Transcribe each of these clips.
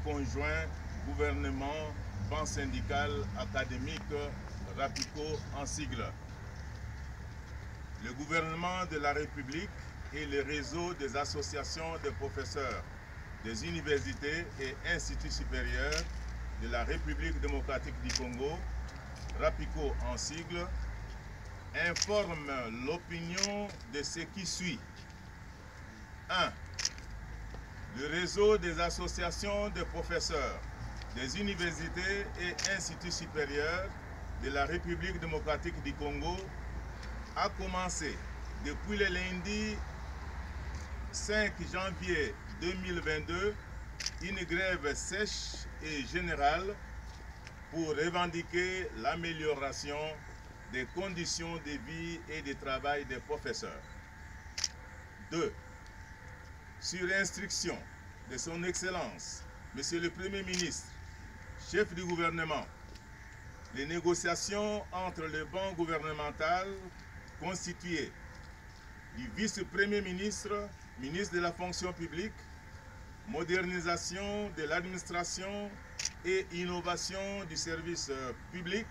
conjoint gouvernement, banque syndicale, académique, RAPICO en sigle. Le gouvernement de la République et le réseau des associations de professeurs des universités et instituts supérieurs de la République démocratique du Congo, RAPICO en sigle, informe l'opinion de ce qui suit. 1. Le réseau des associations de professeurs des universités et instituts supérieurs de la République démocratique du Congo a commencé depuis le lundi 5 janvier 2022 une grève sèche et générale pour revendiquer l'amélioration des conditions de vie et de travail des professeurs. 2. Sur instruction de son Excellence, Monsieur le Premier ministre, chef du gouvernement, les négociations entre le banc gouvernemental constitué du vice-premier ministre, ministre de la fonction publique, modernisation de l'administration et innovation du service public,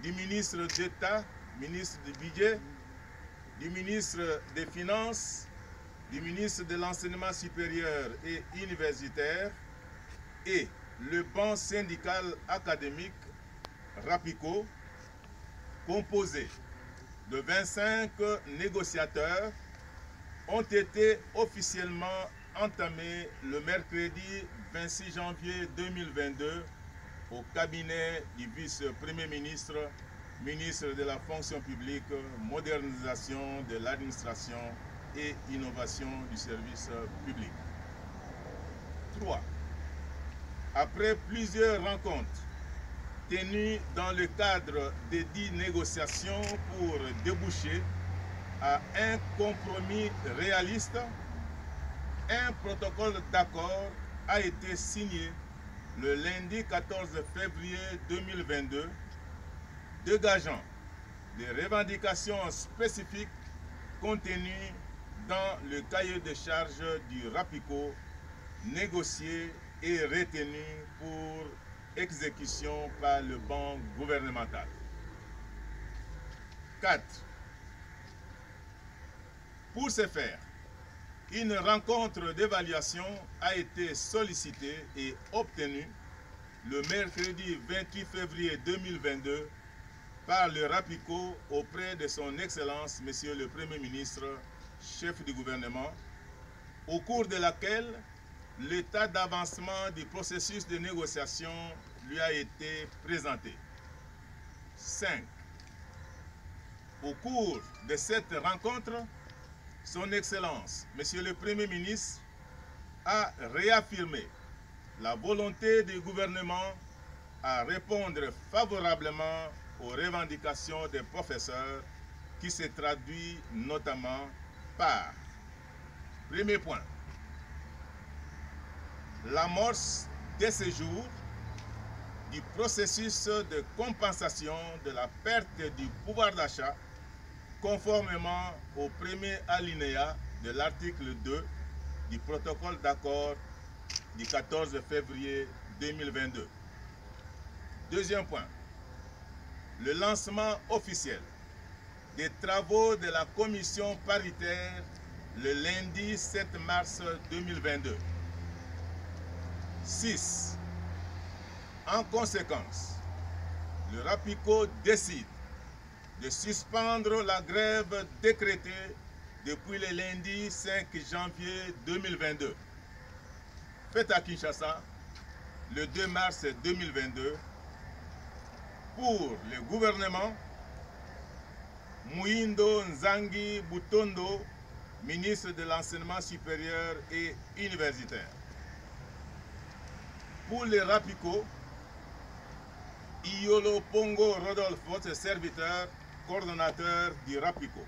du ministre d'État, ministre du budget, du ministre des Finances, du ministre de l'Enseignement supérieur et universitaire et le banc syndical académique RAPICO, composé de 25 négociateurs, ont été officiellement entamés le mercredi 26 janvier 2022 au cabinet du vice-premier ministre, ministre de la fonction publique, modernisation de l'administration et innovation du service public. 3. Après plusieurs rencontres tenues dans le cadre des 10 négociations pour déboucher à un compromis réaliste, un protocole d'accord a été signé le lundi 14 février 2022, dégageant des revendications spécifiques contenues dans le cahier de charges du RAPICO, négocié et retenu pour exécution par le banc gouvernemental. 4. Pour ce faire, une rencontre d'évaluation a été sollicitée et obtenue le mercredi 28 février 2022 par le RAPICO auprès de son Excellence, Monsieur le Premier ministre, chef du gouvernement, au cours de laquelle l'état d'avancement du processus de négociation lui a été présenté. 5. Au cours de cette rencontre, son Excellence, Monsieur le Premier ministre, a réaffirmé la volonté du gouvernement à répondre favorablement aux revendications des professeurs qui se traduit notamment par, premier point, l'amorce dès ce jour du processus de compensation de la perte du pouvoir d'achat conformément au premier alinéa de l'article 2 du protocole d'accord du 14 février 2022. Deuxième point, le lancement officiel des travaux de la commission paritaire le lundi 7 mars 2022. 6. En conséquence, le RAPICO décide de suspendre la grève décrétée depuis le lundi 5 janvier 2022. Faite à Kinshasa le 2 mars 2022 pour le gouvernement, Muindo Nzangi Butondo, ministre de l'Enseignement supérieur et universitaire. Pour le RAPICO, Iolo Pongo Rodolphe, votre serviteur, coordonnateur du RAPICO.